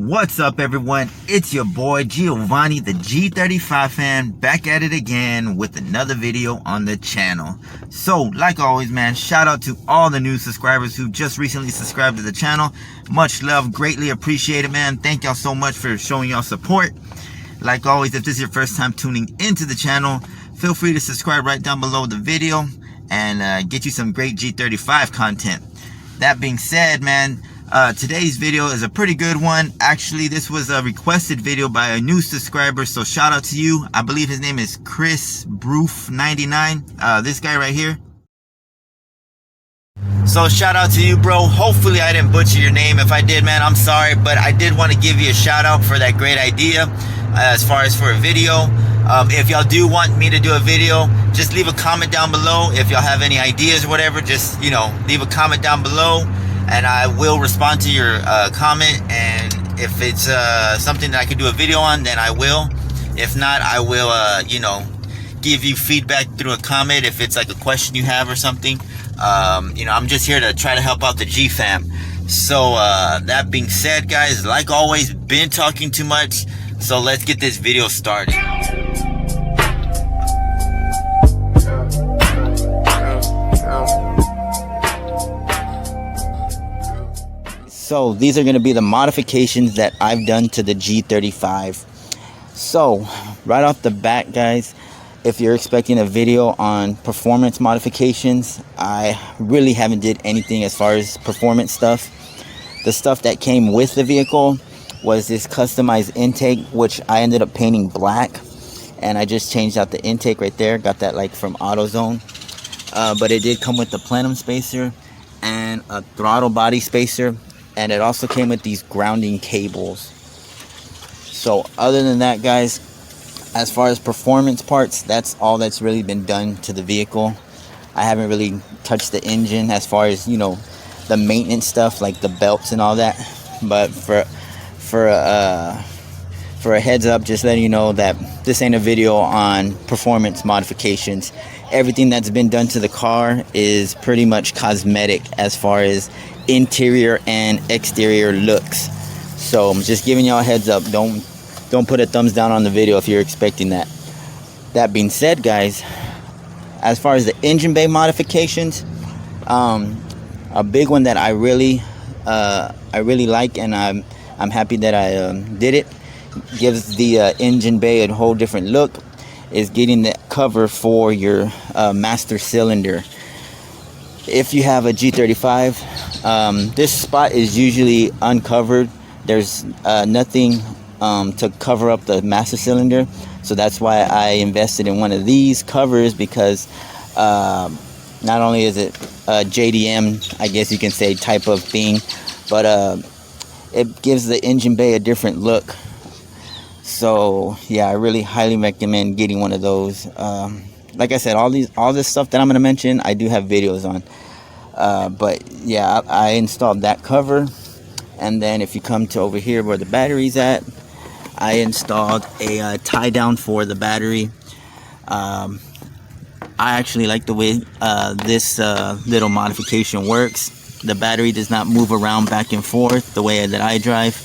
What's up, everyone? It's your boy Giovanni, the G35 fan, back at it again with another video on the channel. So, like always, man, shout out to all the new subscribers who just recently subscribed to the channel. Much love, greatly appreciated, man. Thank y'all so much for showing y'all support. Like always, if this is your first time tuning into the channel, feel free to subscribe right down below the video and get you some great G35 content. That being said, man, today's video is a pretty good one. Actually, this was a requested video by a new subscriber, so shout out to you. I believe his name is Chris Broof99, this guy right here. So shout out to you, bro. Hopefully I didn't butcher your name. If I did, man, I'm sorry, but I did want to give you a shout out for that great idea as far as for a video. If y'all do want me to do a video, just leave a comment down below. If y'all have any ideas or whatever, just, you know, leave a comment down below and I will respond to your comment. And if it's something that I can do a video on, then I will. If not, I will, you know, give you feedback through a comment if it's like a question you have or something. You know, I'm just here to try to help out the G fam. So that being said, guys, like always, been talking too much, so let's get this video started. So these are going to be the modifications that I've done to the G35. So right off the bat, guys, if you're expecting a video on performance modifications, I really haven't did anything as far as performance stuff. The stuff that came with the vehicle was this customized intake, which I ended up painting black, and I just changed out the intake right there. Got that like from AutoZone, but it did come with the plenum spacer and a throttle body spacer, and it also came with these grounding cables. So other than that, guys, as far as performance parts, that's all that's really been done to the vehicle. I haven't really touched the engine as far as, you know, the maintenance stuff like the belts and all that. But for a heads up, just letting you know that this ain't a video on performance modifications. Everything that's been done to the car is pretty much cosmetic as far as interior and exterior looks. So I'm just giving y'all a heads up. Don't put a thumbs down on the video if you're expecting that. That being said, guys, as far as the engine bay modifications, a big one that I really like, and I'm happy that I did it, gives the engine bay a whole different look, is getting the cover for your master cylinder. If you have a G35, this spot is usually uncovered. There's nothing to cover up the master cylinder, so that's why I invested in one of these covers, because not only is it a JDM, I guess you can say, type of thing, but it gives the engine bay a different look. So yeah, I really highly recommend getting one of those. Like I said, all this stuff that I'm going to mention, I do have videos on. But yeah, I installed that cover. And then if you come to over here where the battery's at, I installed a tie down for the battery. I actually like the way this little modification works. The battery does not move around back and forth the way that I drive.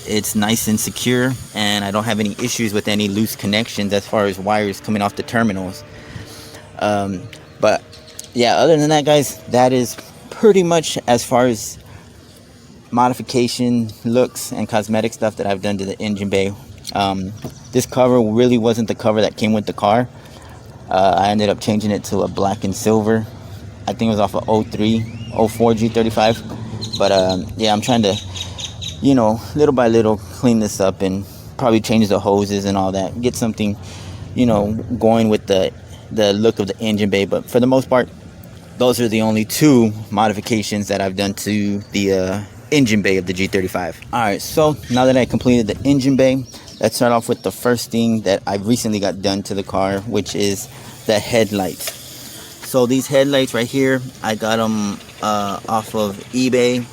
It's nice and secure, and I don't have any issues with any loose connections as far as wires coming off the terminals. But yeah, other than that, guys, that is pretty much as far as modification looks and cosmetic stuff that I've done to the engine bay. This cover really wasn't the cover that came with the car. I ended up changing it to a black and silver. I think it was off of 04 G35. But yeah, I'm trying to, you know, little by little clean this up and probably change the hoses and all that, get something, you know, going with the look of the engine bay. But for the most part, those are the only two modifications that I've done to the engine bay of the G35. Alright, so now that I completed the engine bay, let's start off with the first thing that I recently got done to the car, which is the headlights. So these headlights right here, I got them off of eBay.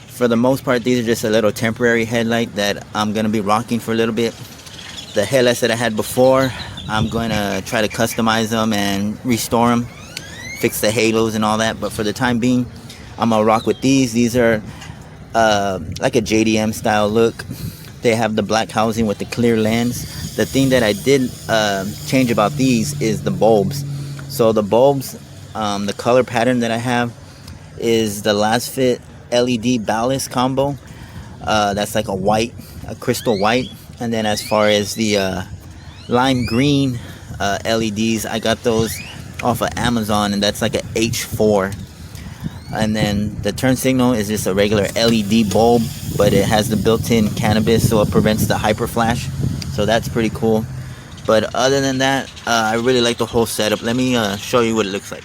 For the most part, these are just a little temporary headlight that I'm going to be rocking for a little bit. The headlights that I had before, I'm going to try to customize them and restore them, fix the halos and all that. But for the time being, I'm going to rock with these. These are like a JDM style look. They have the black housing with the clear lens. The thing that I did change about these is the bulbs. So the bulbs, the color pattern that I have is the last fit LED ballast combo. That's like a crystal white. And then as far as the lime green LEDs, I got those off of Amazon, and that's like a H4. And then the turn signal is just a regular LED bulb, but it has the built-in cannabis, so it prevents the hyper flash. So that's pretty cool. But other than that, I really like the whole setup. Let me show you what it looks like.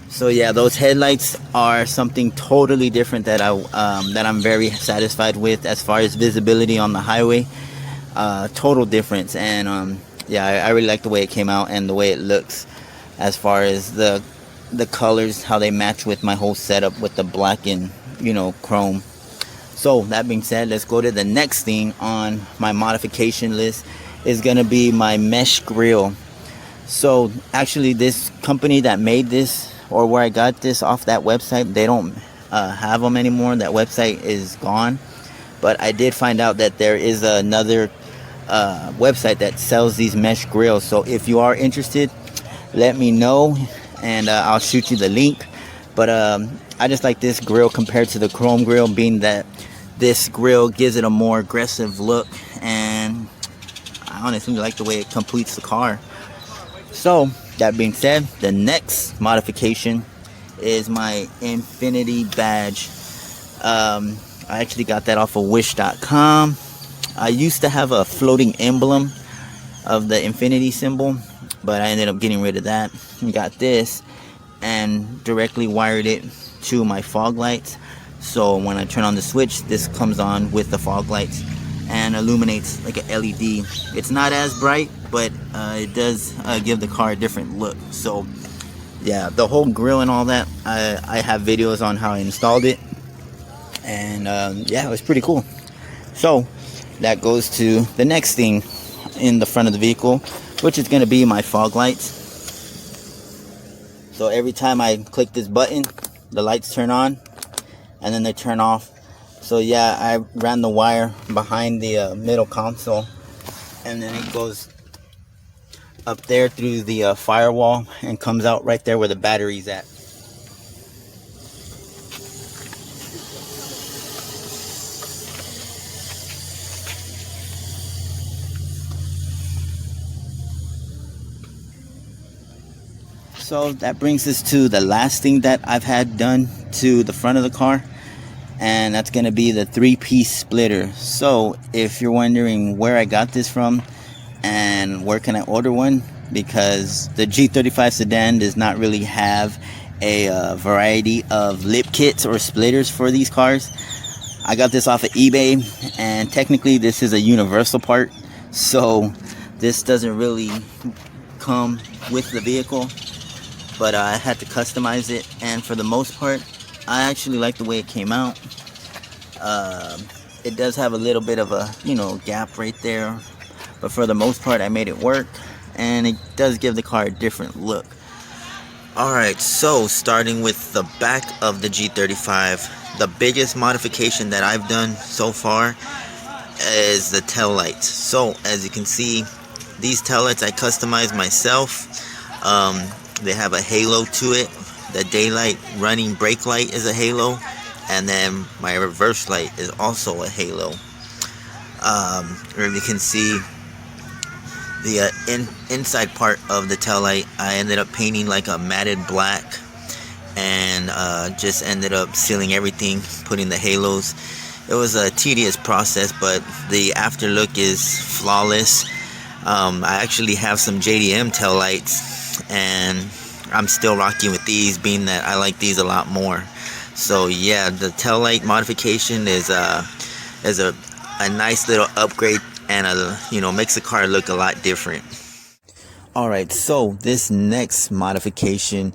So yeah, those headlights are something totally different that I'm very satisfied with as far as visibility on the highway. Total difference. And yeah, I really like the way it came out and the way it looks as far as the colors, how they match with my whole setup with the black and chrome. So that being said, let's go to the next thing on my modification list. Is gonna be my mesh grill. So actually this company that made this, or where I got this off that website, they don't have them anymore. That website is gone. But I did find out that there is another website that sells these mesh grills. So if you are interested, let me know and I'll shoot you the link. But I just like this grill compared to the chrome grill, being that this grill gives it a more aggressive look, and I honestly like the way it completes the car. So that being said, the next modification is my Infinity badge. I actually got that off of wish.com. I used to have a floating emblem of the Infinity symbol, but I ended up getting rid of that and got this and directly wired it to my fog lights. So when I turn on the switch, this comes on with the fog lights and illuminates like an LED. It's not as bright, but it does give the car a different look. So yeah, the whole grill and all that, I have videos on how I installed it, and yeah, it was pretty cool. So that goes to the next thing in the front of the vehicle, which is going to be my fog lights. So every time I click this button, the lights turn on and then they turn off. So yeah, I ran the wire behind the middle console, and then it goes up there through the firewall and comes out right there where the battery's at. So that brings us to the last thing that I've had done to the front of the car, and that's going to be the 3-piece splitter. So if you're wondering where I got this from and where can I order one, because the G35 sedan does not really have a variety of lip kits or splitters for these cars. I got this off of eBay, and technically this is a universal part, so this doesn't really come with the vehicle, but I had to customize it, and for the most part I actually like the way it came out. It does have a little bit of a gap right there, but for the most part I made it work, and it does give the car a different look. Alright, so starting with the back of the G35, the biggest modification that I've done so far is the tail lights. So as you can see, these tail lights I customized myself. They have a halo to it. The daylight running brake light is a halo, and then my reverse light is also a halo. Where you can see the inside part of the tail light, I ended up painting like a matted black, and just ended up sealing everything, putting the halos. It was a tedious process, but the after look is flawless. I actually have some JDM tail lights, and I'm still rocking with these, being that I like these a lot more. So yeah, the tail light modification is a nice little upgrade, and makes the car look a lot different. Alright, so this next modification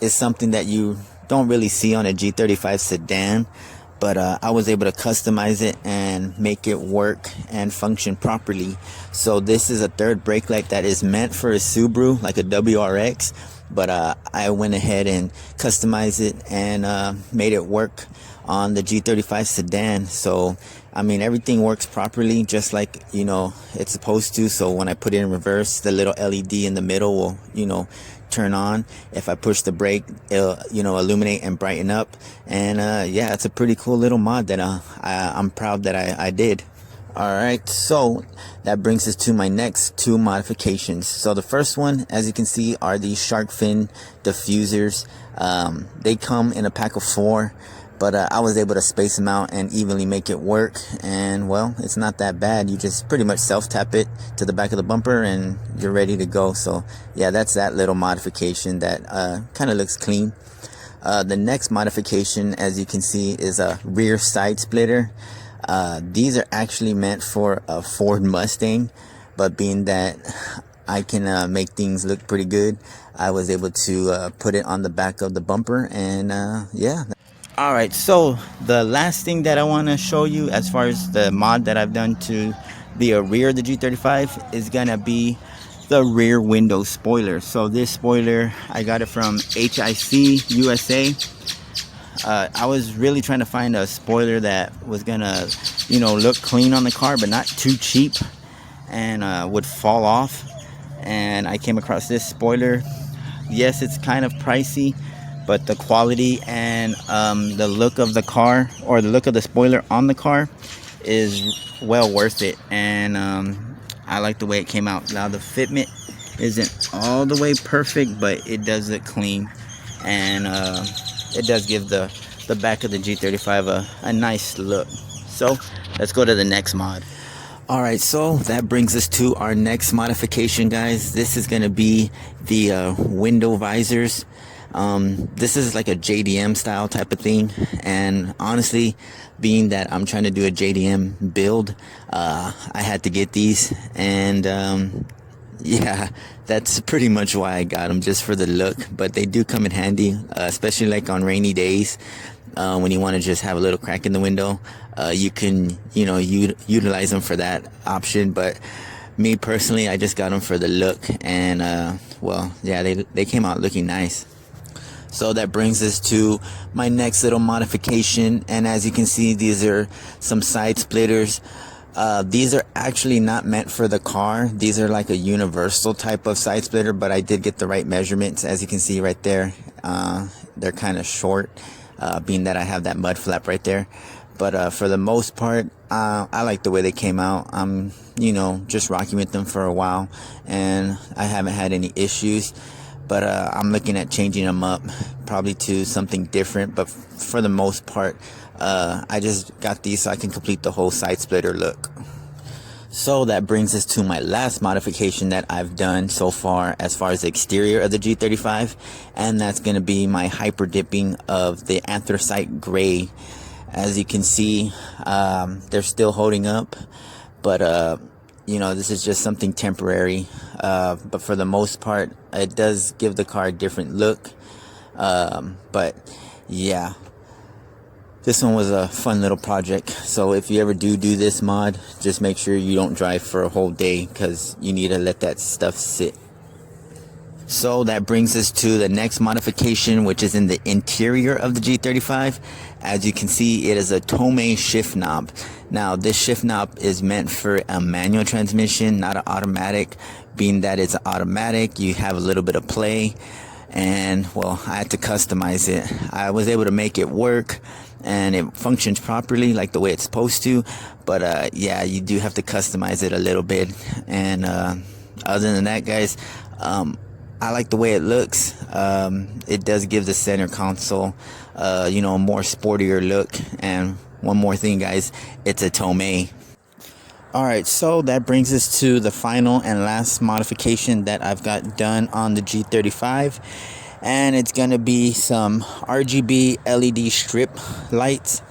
is something that you don't really see on a G35 sedan, but I was able to customize it and make it work and function properly. So this is a third brake light that is meant for a Subaru, like a WRX, but I went ahead and customized it and made it work on the G35 sedan. So I mean, everything works properly, just like, you know, it's supposed to. So when I put it in reverse, the little LED in the middle will, you know, turn on. If I push the brake, it'll, you know, illuminate and brighten up. And yeah, it's a pretty cool little mod that I'm proud that I did. All right, so that brings us to my next two modifications. So the first one, as you can see, are these shark fin diffusers. They come in a pack of 4, but I was able to space them out and evenly make it work. And well, it's not that bad. You just pretty much self tap it to the back of the bumper and you're ready to go. So yeah, that's that little modification that kind of looks clean. The next modification, as you can see, is a rear side splitter. These are actually meant for a Ford Mustang, but being that I can make things look pretty good, I was able to put it on the back of the bumper. And yeah. All right, so the last thing that I want to show you as far as the mod that I've done to the rear of the G35 is gonna be the rear window spoiler. So this spoiler, I got it from HIC USA. I was really trying to find a spoiler that was gonna, you know, look clean on the car, but not too cheap and would fall off. And I came across this spoiler. Yes, it's kind of pricey, but the quality and the look of the car, or the look of the spoiler on the car, is well worth it. And I like the way it came out. Now the fitment isn't all the way perfect, but it does look clean, and it does give the back of the G35 a nice look. So let's go to the next mod. All right, so that brings us to our next modification, guys. This is going to be the window visors. This is like a JDM style type of thing, and honestly, being that I'm trying to do a JDM build, I had to get these. And yeah, that's pretty much why I got them, just for the look. But they do come in handy, especially like on rainy days, when you want to just have a little crack in the window. You can, you know, utilize them for that option. But me personally, I just got them for the look. And well, yeah, they came out looking nice. So that brings us to my next little modification, and as you can see, these are some side splitters. These are actually not meant for the car. These are like a universal type of side splitter, but I did get the right measurements. As you can see right there, they're kind of short, being that I have that mud flap right there. But for the most part, I like the way they came out. I'm, you know, just rocking with them for a while, and I haven't had any issues. But I'm looking at changing them up, probably to something different. But for the most part, I just got these so I can complete the whole side splitter look. So that brings us to my last modification that I've done so far as the exterior of the G35. And that's going to be my hyper dipping of the anthracite gray. As you can see, they're still holding up. But you know, this is just something temporary, but for the most part, it does give the car a different look. But yeah, this one was a fun little project. So if you ever do this mod, just make sure you don't drive for a whole day, because you need to let that stuff sit. So that brings us to the next modification, which is in the interior of the G35. As you can see, it is a Tomei shift knob. Now, this shift knob is meant for a manual transmission, not an automatic. Being that it's automatic, you have a little bit of play. And, well, I had to customize it. I was able to make it work, and it functions properly like the way it's supposed to. But, yeah, you do have to customize it a little bit. And other than that, guys, I like the way it looks. It does give the center console, you know, a more sportier look. And one more thing, guys, it's a Tomei. Alright, so that brings us to the final and last modification that I've got done on the G35. And it's going to be some RGB LED strip lights.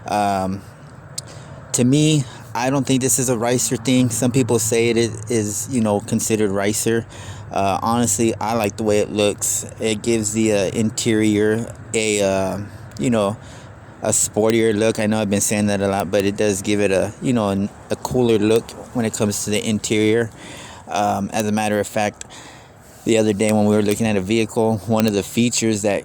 To me, I don't think this is a ricer thing. Some people say it is, you know, considered ricer. Honestly, I like the way it looks. It gives the interior a, you know, a sportier look. I know I've been saying that a lot, but it does give it a, you know, a cooler look when it comes to the interior. As a matter of fact, the other day when we were looking at a vehicle, one of the features that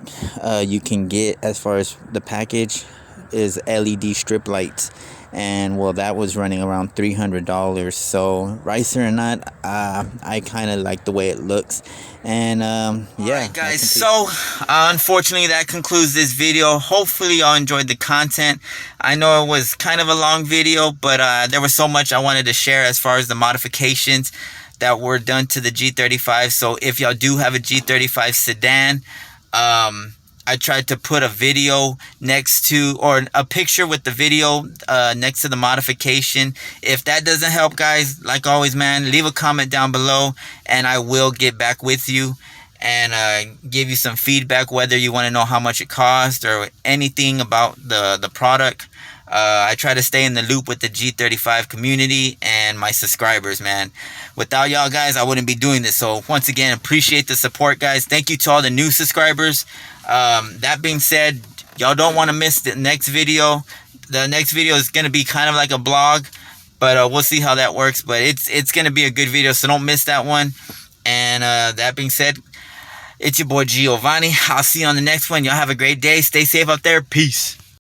you can get as far as the package is LED strip lights, and well, that was running around $300. So Ricer or not, I kind of like the way it looks. And yeah, alright guys, so unfortunately that concludes this video. Hopefully y'all enjoyed the content. I know it was kind of a long video, but there was so much I wanted to share as far as the modifications that were done to the G35. So if y'all do have a G35 sedan, I tried to put a video next to, or a picture with the video next to the modification. If that doesn't help, guys, like always, man, leave a comment down below and I will get back with you and give you some feedback, whether you want to know how much it cost or anything about the product. I try to stay in the loop with the G35 community and my subscribers, man. Without y'all guys, I wouldn't be doing this. So once again, appreciate the support, guys. Thank you to all the new subscribers. That being said, y'all don't want to miss the next video. The next video is going to be kind of like a blog, but we'll see how that works. But it's going to be a good video, so don't miss that one. And that being said, it's your boy Giovanni. I'll see you on the next one. Y'all have a great day. Stay safe out there. Peace.